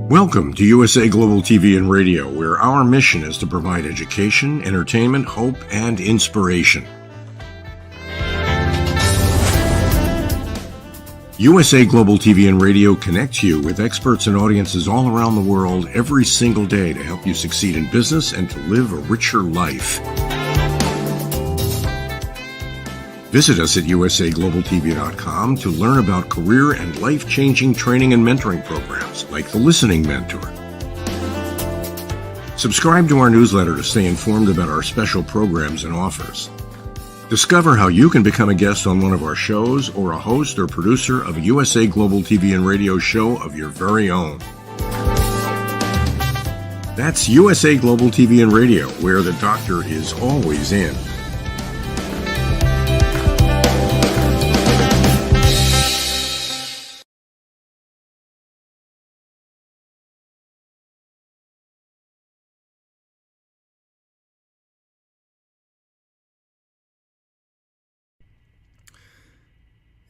Welcome to USA Global TV and Radio, where our mission is to provide education, entertainment, hope, and inspiration. USA Global TV and Radio connects you with experts and audiences all around the world every single day to help you succeed in business and to live a richer life. Visit us at usaglobaltv.com to learn about career and life-changing training and mentoring programs like the Listening Mentor. Subscribe to our newsletter to stay informed about our special programs and offers. Discover how you can become a guest on one of our shows or a host or producer of a USA Global TV and Radio show of your very own. That's USA Global TV and Radio, where the doctor is always in.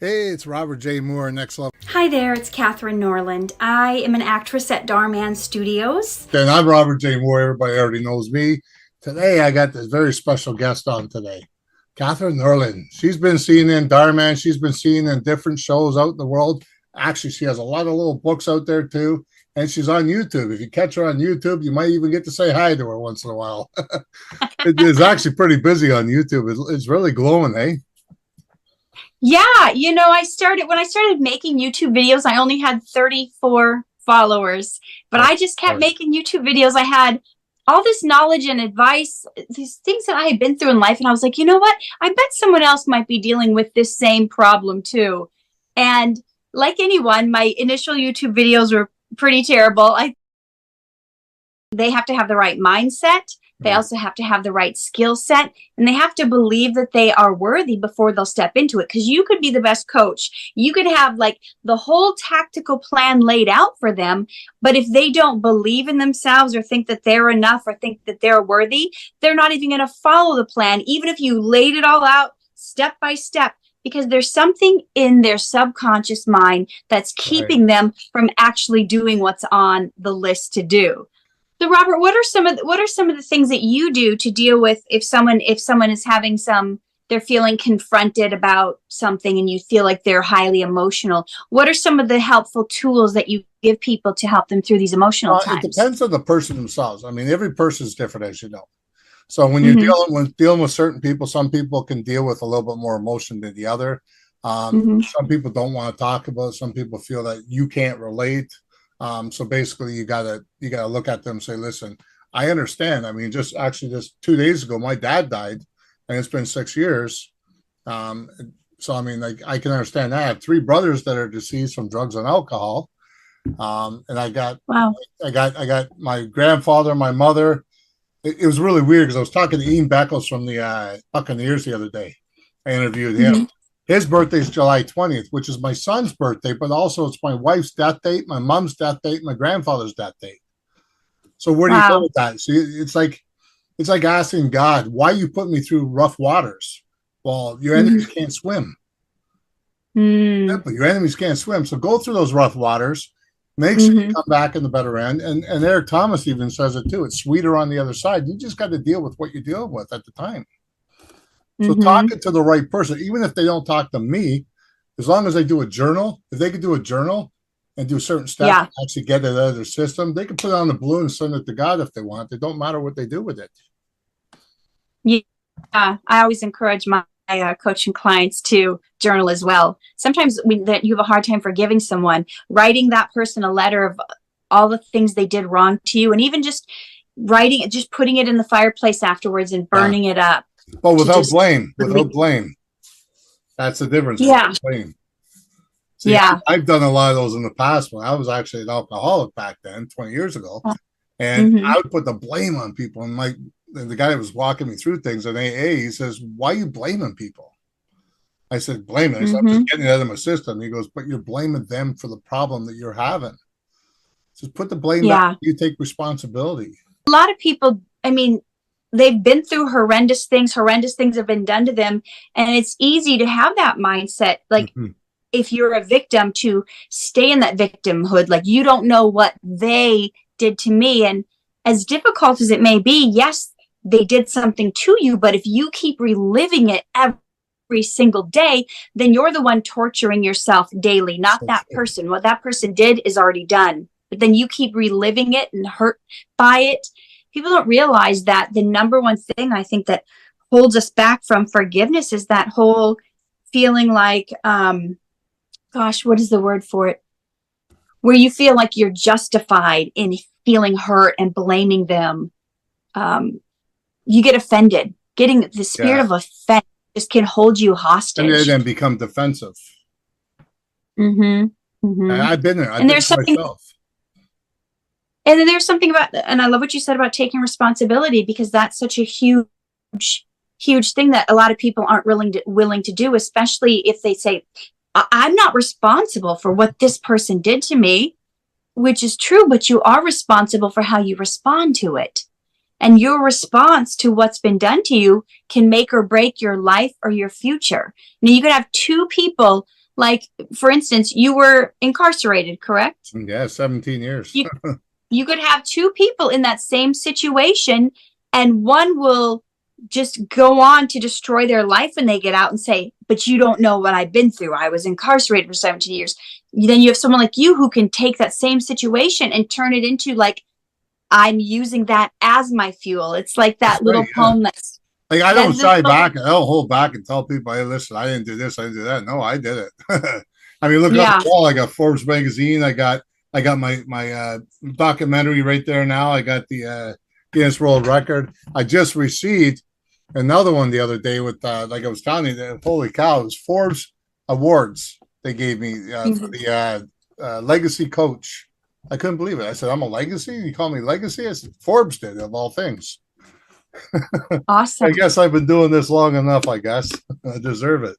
Hey, it's Robert J. Moore, Next Level. Hi there, it's Catherine Norland. I am an actress at Darman Studios. And I'm Robert J. Moore. Everybody already knows me. Today, I got this very special guest on today, Catherine Norland. She's been seen in Darman. She's been seen in different shows out in the world. Actually, she has a lot of little books out there, too. And she's on YouTube. If you catch her on YouTube, you might even get to say hi to her once in a while. It is actually pretty busy on YouTube. It's really glowing, eh? Yeah, you know, when I started making YouTube videos, I only had 34 followers, but I just kept making YouTube videos. I had all this knowledge and advice, these things that I had been through in life. And I was like, you know what? I bet someone else might be dealing with this same problem too. And like anyone, my initial YouTube videos were pretty terrible. They have to have the right mindset. They also have to have the right skill set, and they have to believe that they are worthy before they'll step into it. Because you could be the best coach. You could have like the whole tactical plan laid out for them. But if they don't believe in themselves or think that they're enough or think that they're worthy, they're not even going to follow the plan, even if you laid it all out step by step, because there's something in their subconscious mind that's keeping them from actually doing what's on the list to do. So, Robert, what are some of the things that you do to deal with if someone is having they're feeling confronted about something and you feel like they're highly emotional? What are some of the helpful tools that you give people to help them through these emotional times? It depends on the person themselves. I mean, every person is different, as you know. So when you're dealing with certain people, some people can deal with a little bit more emotion than the other. Some people don't want to talk about it. Some people feel that you can't relate. So basically you gotta look at them and say, listen, I understand. I mean, just 2 days ago, my dad died and it's been 6 years. So, I mean, like, I can understand that. I have 3 brothers that are deceased from drugs and alcohol. And I got my grandfather, my mother. It was really weird because I was talking to Ian Beckles from the Buccaneers the other day. I interviewed him. His birthday is July 20th, which is my son's birthday, but also it's my wife's death date, my mom's death date, my grandfather's death date. So where do you go with that? So it's like asking God, why you put me through rough waters? Well, your enemies can't swim. Simple, your enemies can't swim. So go through those rough waters, make sure you come back in the better end. And Eric Thomas even says it too. It's sweeter on the other side. You just got to deal with what you're dealing with at the time. So talking to the right person, even if they don't talk to me, as long as they do a journal, if they could do a journal and do certain steps to actually get it out of their system, they can put it on the balloon and send it to God if they want. It don't matter what they do with it. Yeah, I always encourage my coaching clients to journal as well. Sometimes that you have a hard time forgiving someone, writing that person a letter of all the things they did wrong to you, and even just writing it, just putting it in the fireplace afterwards and burning it up. But without blame. That's the difference. Yeah. Blame. See, I've done a lot of those in the past when I was actually an alcoholic back then, 20 years ago. And I would put the blame on people. And the guy that was walking me through things at AA, he says, why are you blaming people? I said, blaming. I said, I'm just getting it out of my system. He goes, but you're blaming them for the problem that you're having. Just put the blame back. You take responsibility. A lot of people, I mean, they've been through horrendous things have been done to them, and it's easy to have that mindset, like if you're a victim, to stay in that victimhood. Like, you don't know what they did to me. And as difficult as it may be, yes, they did something to you, but if you keep reliving it every single day, then you're the one torturing yourself daily, not that person. What that person did is already done, but then you keep reliving it and hurt by it. People don't realize that the number one thing I think that holds us back from forgiveness is that whole feeling like, gosh, what is the word for it? Where you feel like you're justified in feeling hurt and blaming them. You get offended. Getting the spirit of offense just can hold you hostage. And then become defensive. Mm-hmm. Mm-hmm. And I've been there. And there's something. And then there's something about, and I love what you said about taking responsibility, because that's such a huge thing that a lot of people aren't willing to do, especially if they say, I'm not responsible for what this person did to me, which is true, but you are responsible for how you respond to it. And your response to what's been done to you can make or break your life or your future. Now, you could have two people, like, for instance, you were incarcerated, correct? Yeah, 17 years. You could have two people in that same situation, and one will just go on to destroy their life when they get out and say, but you don't know what I've been through. I was incarcerated for 17 years. Then you have someone like you who can take that same situation and turn it into, like, I'm using that as my fuel. It's like that little poem that's like, I don't shy back. I don't hold back and tell people, hey, listen, I didn't do this, I didn't do that. No, I did it. I mean, look up the wall. I got Forbes magazine. I got my documentary right there now. I got the Guinness World Record. I just received another one the other day with, like I was telling you, that, holy cow, it was Forbes Awards they gave me for the legacy coach. I couldn't believe it. I said, I'm a legacy? You call me legacy? I said, Forbes did, of all things. Awesome. I guess I've been doing this long enough, I guess. I deserve it.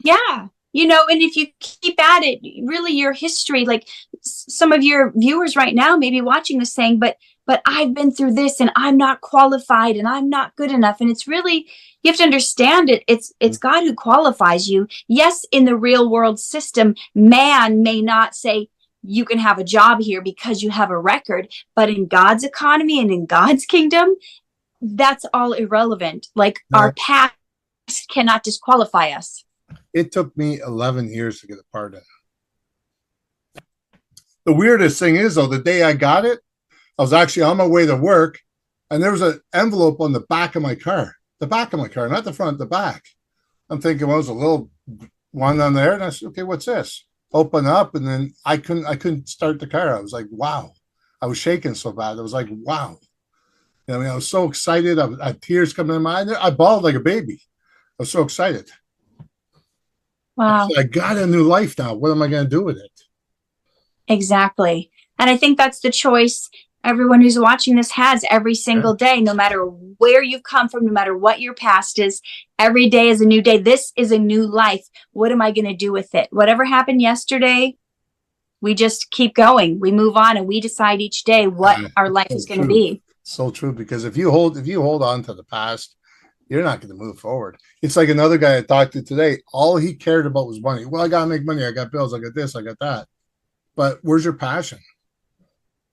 Yeah. You know, and if you keep at it, really your history, like some of your viewers right now may be watching this saying, but I've been through this and I'm not qualified and I'm not good enough. And it's really, you have to understand it. It's God who qualifies you. Yes, in the real world system, man may not say you can have a job here because you have a record, but in God's economy and in God's kingdom, that's all irrelevant. Like, our past cannot disqualify us. It took me 11 years to get a pardon. The weirdest thing is, though, the day I got it, I was actually on my way to work, and there was an envelope on the back of my car. The back of my car, not the front, the back. I'm thinking, well, there's a little one on there, and I said, okay, what's this? Open up, and then I couldn't start the car. I was like, wow. I was shaking so bad. I was like, wow. I mean, I was so excited. I had tears coming in my eyes. I bawled like a baby. I was so excited. Wow. I got a new life now. What am I going to do with it? Exactly. And I think that's the choice everyone who's watching this has every single day, no matter where you've come from, no matter what your past is. Every day is a new day. This is a new life. What am I going to do with it? Whatever happened yesterday, we just keep going. We move on, and we decide each day what our life is going to be. So true, because if you hold on to the past, you're not going to move forward. It's like another guy I talked to today. All he cared about was money. Well, I got to make money. I got bills. I got this. I got that. But where's your passion?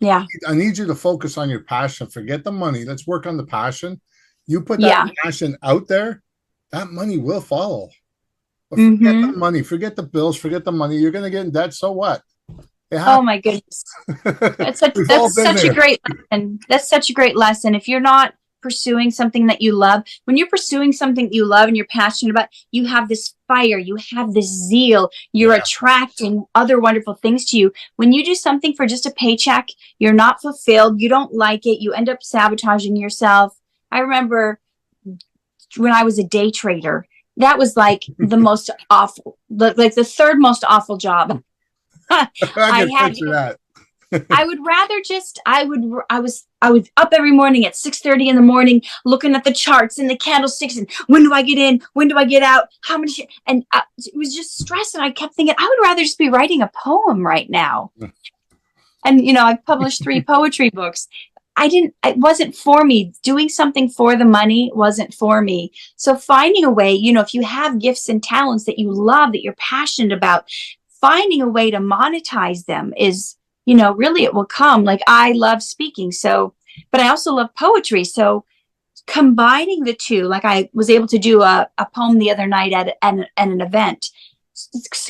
Yeah. I need you to focus on your passion. Forget the money. Let's work on the passion. You put that passion out there, that money will follow. But forget the money. Forget the bills. Forget the money. You're going to get in debt. So what? Oh my goodness. That's such a great lesson. That's such a great lesson. If you're not pursuing something that you love, when you're pursuing something you love and you're passionate about, you have this fire, you have this zeal, you're attracting other wonderful things to you. When you do something for just a paycheck, you're not fulfilled, you don't like it, you end up sabotaging yourself. I remember when I was a day trader, that was like the most awful, like the third most awful job. I had that. I would rather I was up every morning at 6:30 in the morning looking at the charts and the candlesticks and when do I get in? When do I get out? How many? And it was just stress. And I kept thinking, I would rather just be writing a poem right now. And, you know, I published 3 poetry books. It wasn't for me. Doing something for the money wasn't for me. So finding a way, you know, if you have gifts and talents that you love, that you're passionate about, finding a way to monetize them is, you know, really it will come. Like I love speaking, so, but I also love poetry. So combining the two, like I was able to do a poem the other night at an event,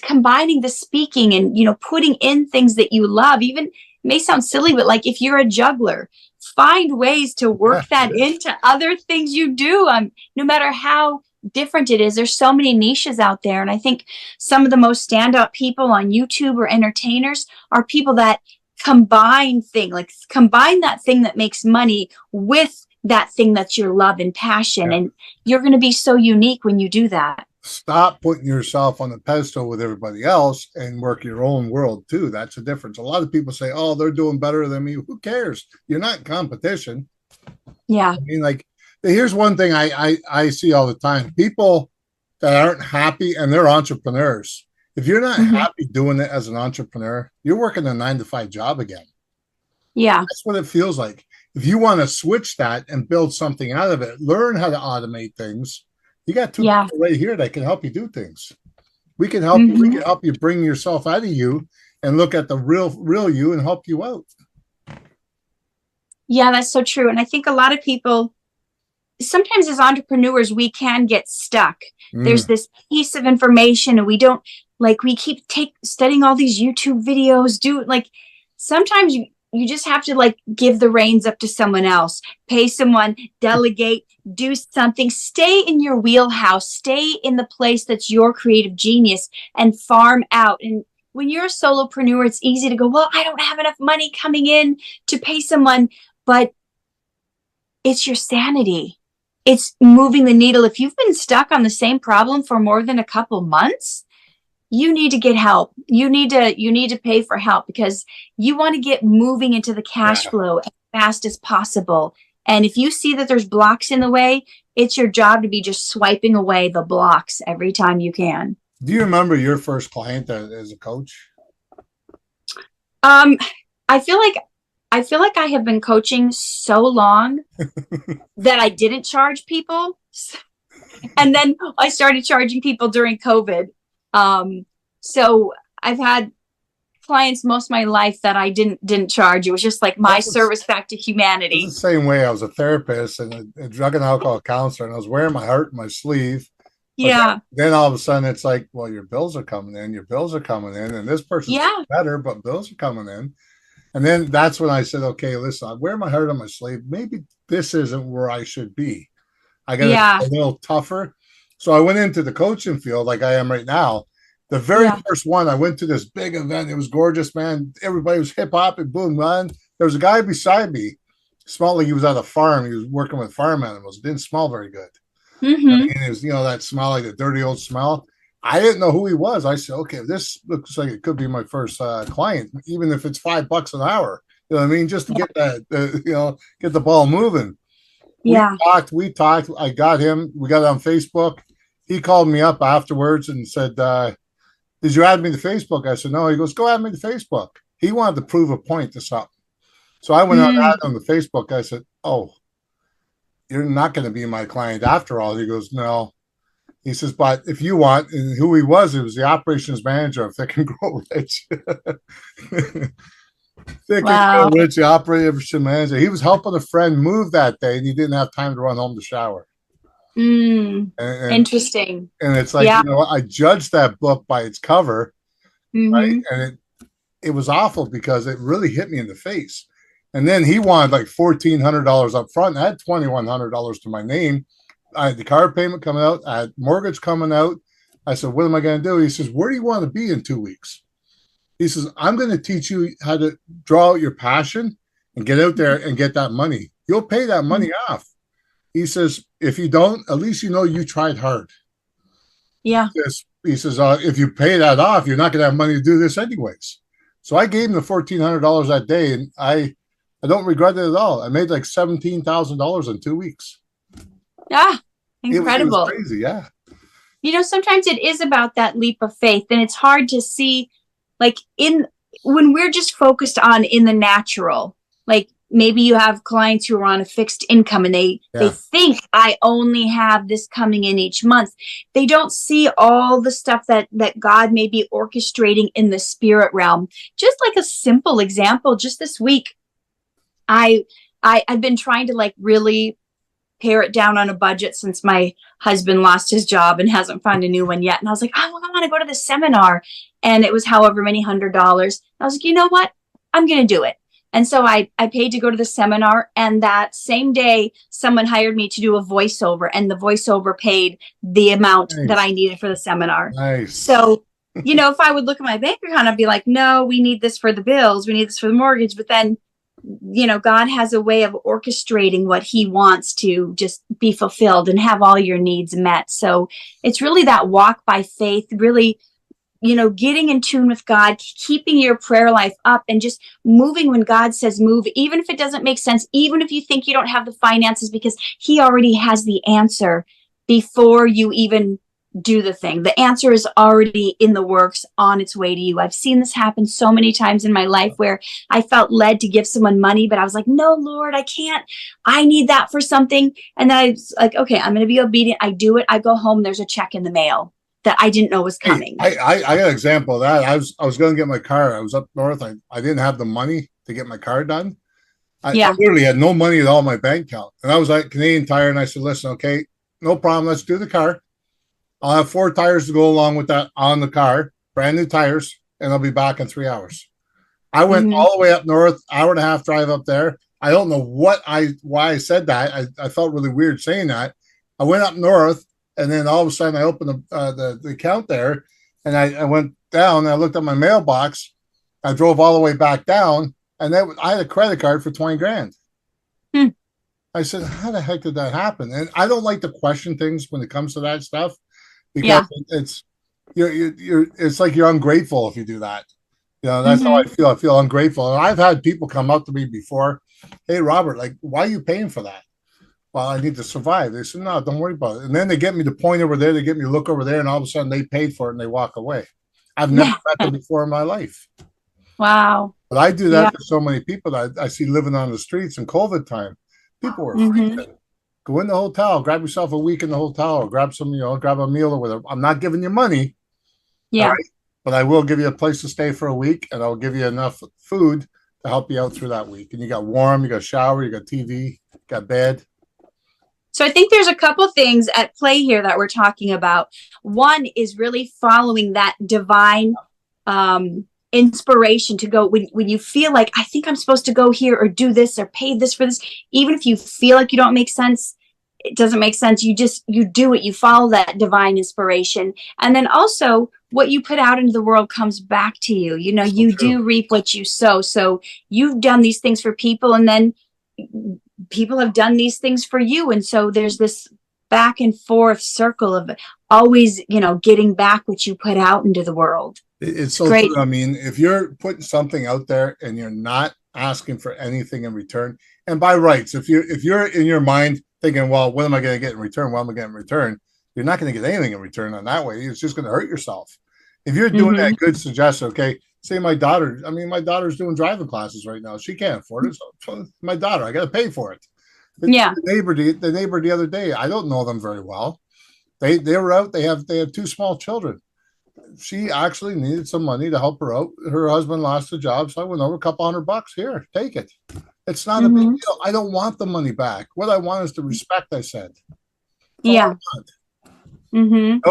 combining the speaking and, you know, putting in things that you love, even may sound silly, but like if you're a juggler, find ways to work that into other things you do. No matter how different it is, there's so many niches out there. And I think some of the most standout people on YouTube or entertainers are people that combine that thing that makes money with that thing that's your love and passion. And you're going to be so unique when you do that. Stop putting yourself on the pedestal with everybody else and work your own world too. That's the difference. A lot of people say, oh, they're doing better than me. Who cares? You're not in competition. Yeah. I mean, like, here's one thing I see all the time. People that aren't happy, and they're entrepreneurs. If you're not happy doing it as an entrepreneur, you're working a 9-to-5 job again. Yeah. That's what it feels like. If you want to switch that and build something out of it, learn how to automate things. You got two people right here that can help you do things. We can help you. We can help you bring yourself out of you and look at the real you and help you out. Yeah, that's so true. And I think a lot of people, sometimes as entrepreneurs, we can get stuck. There's this piece of information and we don't, like, we keep studying all these YouTube videos, sometimes you just have to like give the reins up to someone else, pay someone, delegate, do something, stay in your wheelhouse, stay in the place that's your creative genius and farm out. And when you're a solopreneur, it's easy to go, well, I don't have enough money coming in to pay someone, but it's your sanity. It's moving the needle. If you've been stuck on the same problem for more than a couple months, you need to get help. You need to pay for help because you want to get moving into the cash flow as fast as possible. And if you see that there's blocks in the way, it's your job to be just swiping away the blocks every time you can. Do you remember your first client as a coach? I feel like I have been coaching so long that I didn't charge people. And then I started charging people during COVID. So I've had clients most of my life that I didn't charge. It was just like my service back to humanity. It's the same way. I was a therapist and a drug and alcohol counselor, and I was wearing my heart in my sleeve. Yeah. Then all of a sudden it's like, well, your bills are coming in, and this person's better, but bills are coming in. And then that's when I said, okay, listen, I wear my heart on my sleeve. Maybe this isn't where I should be. I got to be a little tougher. So I went into the coaching field like I am right now. The very first one, I went to this big event. It was gorgeous, man. Everybody was hip hop and boom, man. There was a guy beside me. Smelled like he was at a farm. He was working with farm animals. It didn't smell very good. And it was, that smell, like the dirty old smell. I didn't know who he was. I said, okay, this looks like it could be my first client, even if it's $5 an hour. You know what I mean? Just to get that, get the ball moving. We talked. I got him. We got on Facebook. He called me up afterwards and said, did you add me to Facebook? I said, no. He goes, go add me to Facebook. He wanted to prove a point to something. So I went out and added him to Facebook. I said, oh, you're not going to be my client after all. He goes, no. He says, but if you want, and who he was the operations manager of Think and Grow Rich. Think and Grow Rich, the operations manager. He was helping a friend move that day, and he didn't have time to run home to shower. And Interesting. And it's like, I judged that book by its cover, right? And it was awful because it really hit me in the face. And then he wanted like $1,400 up front. I had $2,100 to my name. I had the car payment coming out. I had mortgage coming out. I said, what am I going to do? He says, where do you want to be in 2 weeks? He says, I'm going to teach you how to draw out your passion and get out there and get that money. You'll pay that money off. He says, if you don't, at least you tried hard. Yeah. He says, if you pay that off, you're not going to have money to do this anyways. So I gave him the $1,400 that day, and I don't regret it at all. I made like $17,000 in 2 weeks. Yeah, incredible. It was crazy, yeah. Sometimes it is about that leap of faith, and it's hard to see, like when we're just focused on in the natural, like maybe you have clients who are on a fixed income and they think I only have this coming in each month. They don't see all the stuff that God may be orchestrating in the spirit realm. Just like a simple example, just this week, I've been trying to like really pare it down on a budget since my husband lost his job and hasn't found a new one yet. And I was like, I want to go to the seminar. And it was however many $100. I was like, you know what? I'm going to do it. And so I paid to go to the seminar. And that same day, someone hired me to do a voiceover, and the voiceover paid the amount that I needed for the seminar. Nice. So, you know, if I would look at my bank account, I'd be like, no, we need this for the bills. We need this for the mortgage. But then, you know, God has a way of orchestrating what he wants to just be fulfilled and have all your needs met. So it's really that walk by faith, really, you know, getting in tune with God, keeping your prayer life up, and just moving when God says move, even if it doesn't make sense, even if you think you don't have the finances, because he already has the answer before you even do the thing. The answer is already in the works, on its way to you. I've seen this happen so many times in my life where I felt led to give someone money, but I was like, no, Lord, I can't. I need that for something. And then I was like, okay, I'm going to be obedient. I do it. I go home. There's a check in the mail that I didn't know was coming. Hey, I got an example of that. I was going to get my car. I was up north. I didn't have the money to get my car done. I literally had no money at all in my bank account. And I was like Canadian Tire, and I said, listen, okay, no problem. Let's do the car. I'll have 4 tires to go along with that on the car, brand new tires, and I'll be back in 3 hours. I went all the way up north, hour and a half drive up there. I don't know why I said that. I felt really weird saying that. I went up north, and then all of a sudden I opened the account there, and I went down, and I looked at my mailbox. I drove all the way back down, and then I had a credit card for 20 grand. I said, how the heck did that happen? And I don't like to question things when it comes to that stuff. Because it's it's like you're ungrateful if you do that. You know, that's how I feel. I feel ungrateful. And I've had people come up to me before, hey, Robert, like, why are you paying for that? Well, I need to survive. They said, no, don't worry about it. And then they get me to point over there, they get me to look over there, and all of a sudden they paid for it and they walk away. I've never met them before in my life. Wow. But I do that for so many people that I see living on the streets in COVID time. People were freaking. Go in the hotel, grab yourself a week in the hotel, or grab some, grab a meal or whatever. I'm not giving you money. Yeah. Right? But I will give you a place to stay for a week, and I'll give you enough food to help you out through that week. And you got warm, you got shower, you got TV, you got bed. So I think there's a couple things at play here that we're talking about. One is really following that divine inspiration to go when you feel like, I think I'm supposed to go here or do this or pay this for this, even if you feel like you don't make sense, it doesn't make sense. You do it. You follow that divine inspiration. And then also what you put out into the world comes back to you. You know, you do reap what you sow. So you've done these things for people, and then people have done these things for you. And so there's this back and forth circle of always, getting back what you put out into the world. It's so great. I mean, if you're putting something out there and you're not asking for anything in return, and by rights, if you're in your mind thinking, well, what am I going to get in return? What am I getting in return? You're not going to get anything in return on that way. It's just going to hurt yourself. If you're doing that good suggestion, okay, say my daughter's doing driving classes right now. She can't afford it. So my daughter, I got to pay for it. The neighbor the other day, I don't know them very well. They were out. They have 2 small children. She actually needed some money to help her out. Her husband lost a job, so I went over $200. Here, take it. It's not a big deal. I don't want the money back. What I want is the respect, I said. They'll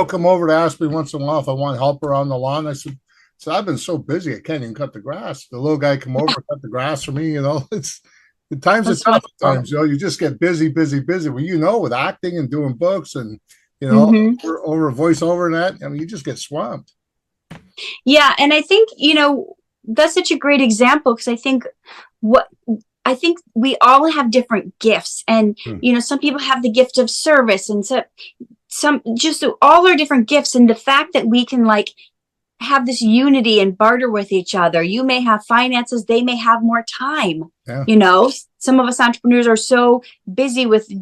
come over to ask me once in a while if I want help around the lawn. I said, I've been so busy, I can't even cut the grass. The little guy come over and cut the grass for me. It's the times are tough at times. You just get busy. Well, with acting and doing books and over voiceover and that, I mean, you just get swamped. Yeah, and I think that's such a great example, because I think we all have different gifts, and some people have the gift of service, and some just all our different gifts, and the fact that we can have this unity and barter with each other. You may have finances, they may have more time. Yeah. Some of us entrepreneurs are so busy with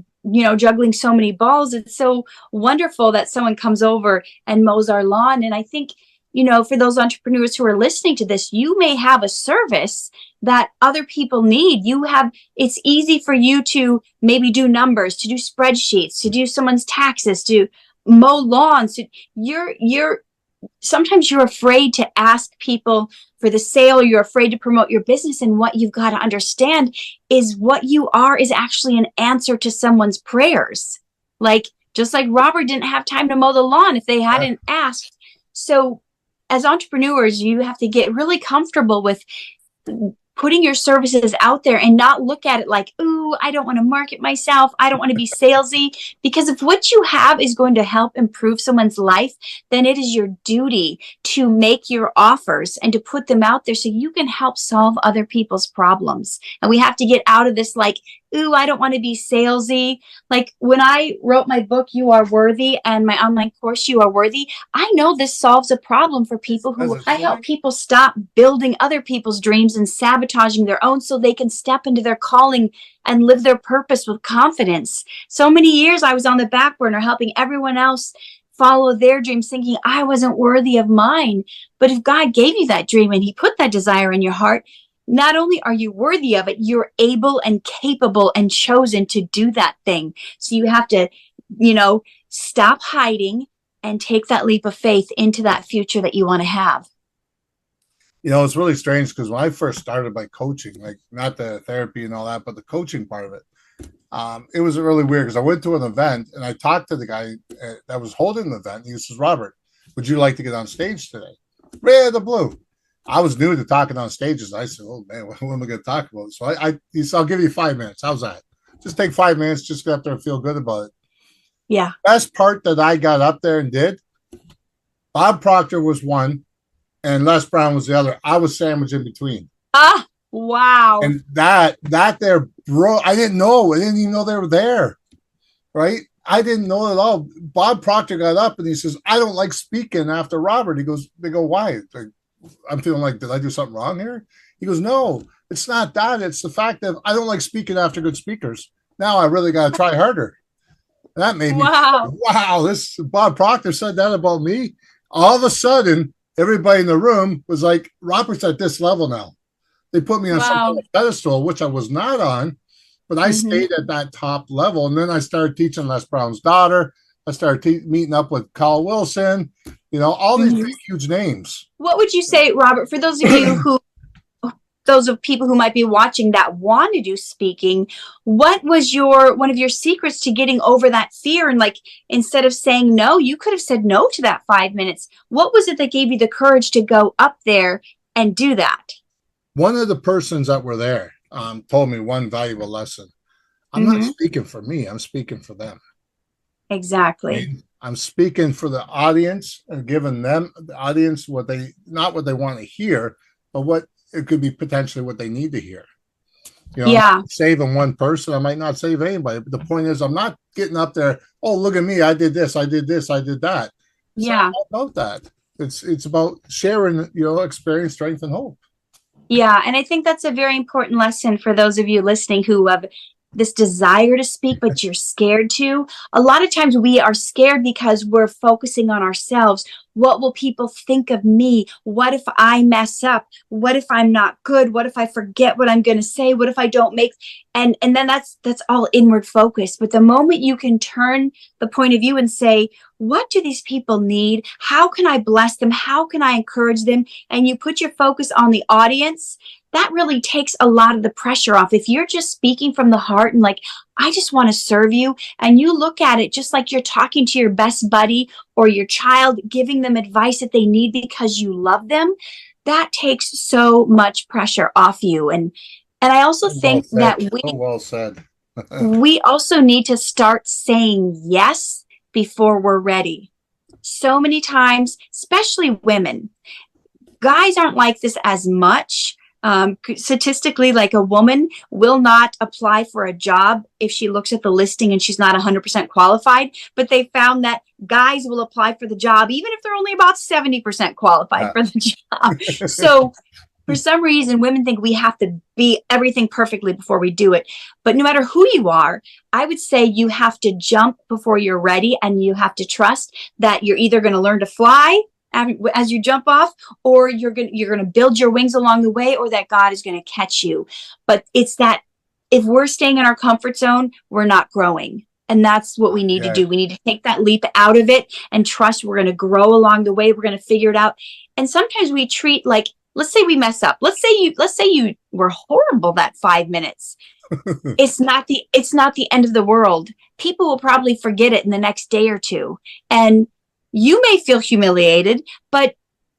juggling so many balls. It's so wonderful that someone comes over and mows our lawn. And I think for those entrepreneurs who are listening to this, you may have a service that other people need. It's easy for you to maybe do numbers, to do spreadsheets, to do someone's taxes, to mow lawns. Sometimes you're afraid to ask people for the sale, or you're afraid to promote your business. And what you've got to understand is what you are is actually an answer to someone's prayers. Just like Robert didn't have time to mow the lawn if they hadn't asked. So as entrepreneurs, you have to get really comfortable with putting your services out there and not look at it like, ooh, I don't want to market myself. I don't want to be salesy. Because if what you have is going to help improve someone's life, then it is your duty to make your offers and to put them out there so you can help solve other people's problems. And we have to get out of this ooh, I don't want to be salesy. When I wrote my book, You Are Worthy, and my online course, You Are Worthy, I know this solves a problem for people I help people stop building other people's dreams and sabotaging their own so they can step into their calling and live their purpose with confidence. So many years I was on the back burner helping everyone else follow their dreams, thinking I wasn't worthy of mine. But if God gave you that dream and he put that desire in your heart, not only are you worthy of it, you're able and capable and chosen to do that thing. So you have to, stop hiding and take that leap of faith into that future that you want to have. It's really strange because when I first started my coaching, not the therapy and all that, but the coaching part of it, it was really weird because I went to an event and I talked to the guy that was holding the event. He says, Robert, would you like to get on stage today? Red the blue. I was new to talking on stages. I said, oh, man, what am I going to talk about? So he said, I'll give you 5 minutes. How's that? Just take 5 minutes, just get up there and feel good about it. Yeah. Best part that I got up there and did, Bob Proctor was one and Les Brown was the other. I was sandwiched in between. Ah, wow. And that there, bro, I didn't know. I didn't even know they were there, right? I didn't know at all. Bob Proctor got up and he says, I don't like speaking after Robert. They go, why? I'm feeling like, did I do something wrong here? He goes, no, it's not that. It's the fact that I don't like speaking after good speakers. Now I really got to try harder. And that made me, wow, this Bob Proctor said that about me. All of a sudden, everybody in the room was like, Robert's at this level now. They put me on some kind of pedestal, which I was not on, but I stayed at that top level. And then I started teaching Les Brown's daughter. I started meeting up with Carl Wilson, all these big, huge names. What would you say, Robert, for those of you people who might be watching that want to do speaking, what was one of your secrets to getting over that fear? And instead of saying no, you could have said no to that 5 minutes. What was it that gave you the courage to go up there and do that? One of the persons that were there told me one valuable lesson. I'm not speaking for me. I'm speaking for them. Exactly. I'm speaking for the audience and giving them, the audience, not what they want to hear, but what it could be potentially what they need to hear. Saving one person, I might not save anybody. But the point is, I'm not getting up there, oh, look at me, I did this, I did this, I did that. It's not about that. It's about sharing, experience, strength, and hope. Yeah, and I think that's a very important lesson for those of you listening who have this desire to speak, but you're scared to. A lot of times we are scared because we're focusing on ourselves. What will people think of me? What if I mess up? What if I'm not good? What if I forget what I'm going to say? What if I don't make, and then that's all inward focus. But the moment you can turn the point of view and say, what do these people need? How can I bless them? How can I encourage them? And you put your focus on the audience, that really takes a lot of the pressure off. If you're just speaking from the heart and I just want to serve you, and you look at it just like you're talking to your best buddy or your child, giving them advice that they need because you love them, that takes so much pressure off you. And I also think that we also need to start saying yes before we're ready. So many times, especially women, guys aren't like this as much. Statistically, a woman will not apply for a job if she looks at the listing and she's not 100% qualified, but they found that guys will apply for the job even if they're only about 70% qualified for the job. So for some reason, women think we have to be everything perfectly before we do it. But no matter who you are, I would say you have to jump before you're ready, and you have to trust that you're either going to learn to fly as you jump off, or you're gonna build your wings along the way, or that God is gonna catch you. But it's that if we're staying in our comfort zone, we're not growing. And that's what we need to do. We need to take that leap out of it and trust we're going to grow along the way. We're going to figure it out. And sometimes we treat like, let's say we mess up. Let's say you were horrible that 5 minutes. It's not the end of the world. People will probably forget it in the next day or two. And you may feel humiliated, but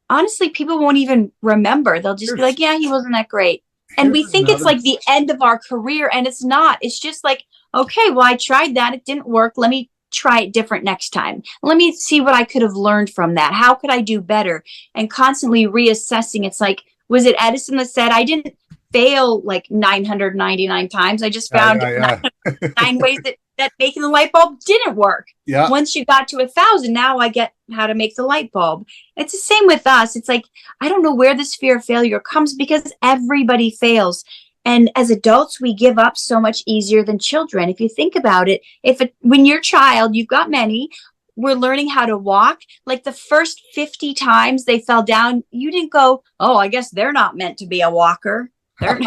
honestly, people won't even remember. They'll just be like, yeah, he wasn't that great. And we think it's like the end of our career, and it's not. It's just like, okay, well, I tried that. It didn't work. Let me try it different next time. Let me see what I could have learned from that. How could I do better? And constantly reassessing. It's like, was it Edison that said, I didn't fail like 999 times. I just found 9 ways that making the light bulb didn't work. Yeah. Once you got to 1,000, now I get how to make the light bulb. It's the same with us. It's like, I don't know where this fear of failure comes, because everybody fails. And as adults, we give up so much easier than children. If you think about it, when you're a child, you've got many, we're learning how to walk. Like the first 50 times they fell down, you didn't go, oh, I guess they're not meant to be a walker. They're,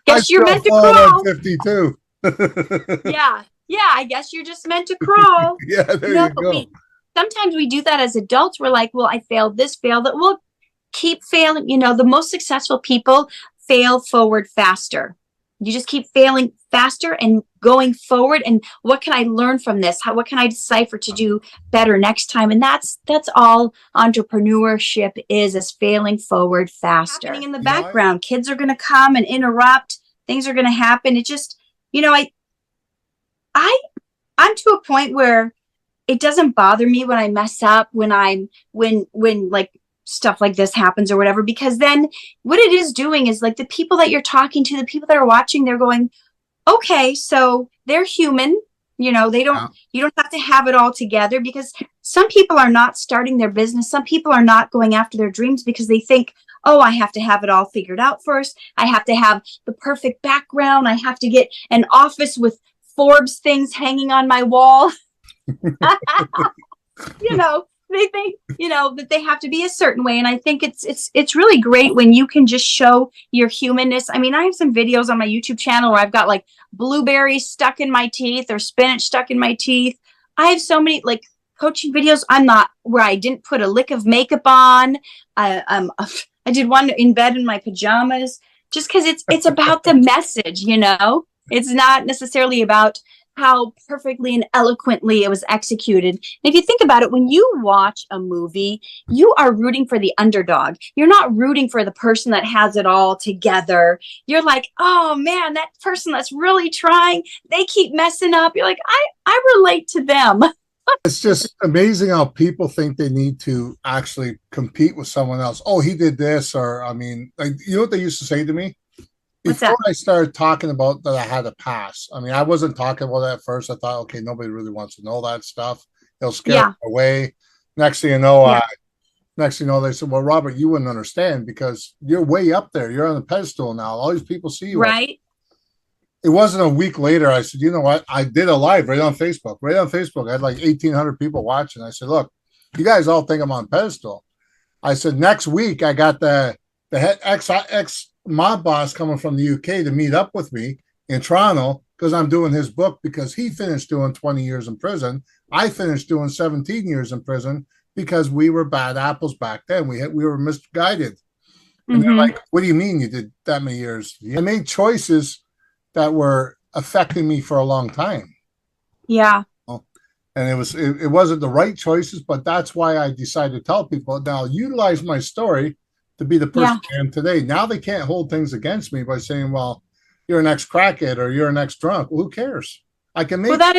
guess you're meant to crawl. 52. Yeah, I guess you're just meant to crawl. Yeah, there you go. Sometimes we do that as adults. We're like, well, I failed this, failed that. We'll keep failing. The most successful people fail forward faster. You just keep failing faster and going forward. And what can I learn from this? What can I decipher to do better next time? And that's all entrepreneurship is failing forward faster. Happening in the background, kids are going to come and interrupt. Things are going to happen. It just, I'm to a point where it doesn't bother me when I mess up, when like stuff like this happens or whatever, because then what it is doing is like the people that you're talking to, the people that are watching, they're going, okay, so they're human. You don't have to have it all together, because some people are not starting their business. Some people are not going after their dreams because they think, oh, I have to have it all figured out first. I have to have the perfect background. I have to get an office with Forbes things hanging on my wall. They think, that they have to be a certain way. And I think it's really great when you can just show your humanness. I mean, I have some videos on my YouTube channel where I've got like blueberries stuck in my teeth or spinach stuck in my teeth. I have so many like coaching videos. Where I didn't put a lick of makeup on. I did one in bed in my pajamas, just because it's about the message, It's not necessarily about how perfectly and eloquently it was executed. And if you think about it, when you watch a movie, you are rooting for the underdog. You're not rooting for the person that has it all together. You're like, oh man, that person that's really trying, they keep messing up. You're like, I relate to them. It's just amazing how people think they need to actually compete with someone else. Oh, he did this, or like, what they used to say to me? Before I started talking about that I had a pass, I wasn't talking about that at first. I thought, okay, nobody really wants to know that stuff. They'll scare them away. Next thing you know, they said, well, Robert, you wouldn't understand because you're way up there. You're on the pedestal now. All these people see you. Right. It wasn't a week later. I said, you know what? I did a live right on Facebook. I had like 1,800 people watching. I said, look, you guys all think I'm on pedestal. I said, next week, I got the head ex mob boss coming from the UK to meet up with me in Toronto, because I'm doing his book, because he finished doing 20 years in prison. I finished doing 17 years in prison because we were bad apples back then. We were misguided. And they're like, what do you mean you did that many years? I made choices that were affecting me for a long time. Yeah. And it wasn't the right choices, but that's why I decided to tell people, now utilize my story to be the person I am today. Now they can't hold things against me by saying, well, you're an ex-crackhead or you're an ex-drunk. Well, who cares? I can make... Well,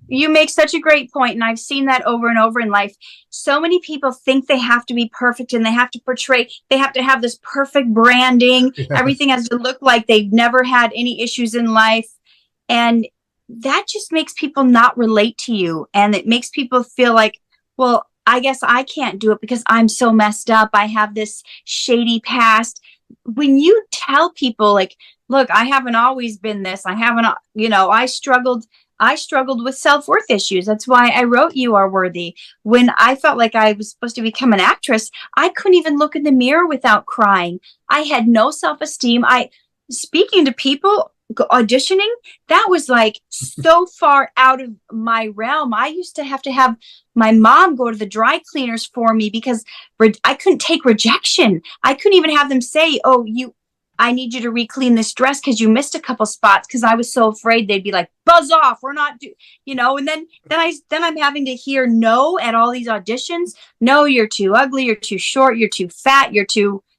you make such a great point, and I've seen that over and over in life. So many people think they have to be perfect, and they have to have this perfect branding. Yeah. Everything has to look like they've never had any issues in life. And that just makes people not relate to you. And it makes people feel like, well, I guess I can't do it because I'm so messed up. I have this shady past. When you tell people like, look, I haven't always been this. I haven't, I struggled I struggled with self-worth issues. That's why I wrote You Are Worthy. When I felt like I was supposed to become an actress, I couldn't even look in the mirror without crying. I had no self-esteem. Speaking to people, auditioning, that was like so far out of my realm. I used to have my mom go to the dry cleaners for me because I couldn't take rejection. I couldn't even have them say, oh, I need you to re-clean this dress because you missed a couple spots, because I was so afraid they'd be like, buzz off, we're not and then I'm having to hear no at all these auditions. No, you're too ugly, you're too short, you're too fat,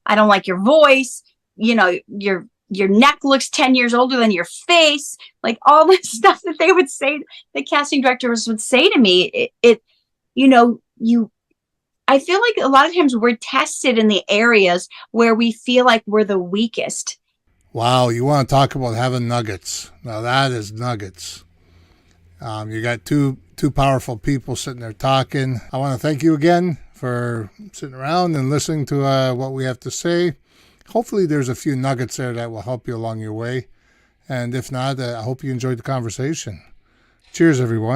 I don't like your voice, your neck looks 10 years older than your face. Like all this stuff that they would say, the casting directors would say to me, I feel like a lot of times we're tested in the areas where we feel like we're the weakest. Wow, you want to talk about having nuggets. Now that is nuggets. You got two powerful people sitting there talking. I want to thank you again for sitting around and listening to what we have to say. Hopefully there's a few nuggets there that will help you along your way. And if not, I hope you enjoyed the conversation. Cheers, everyone.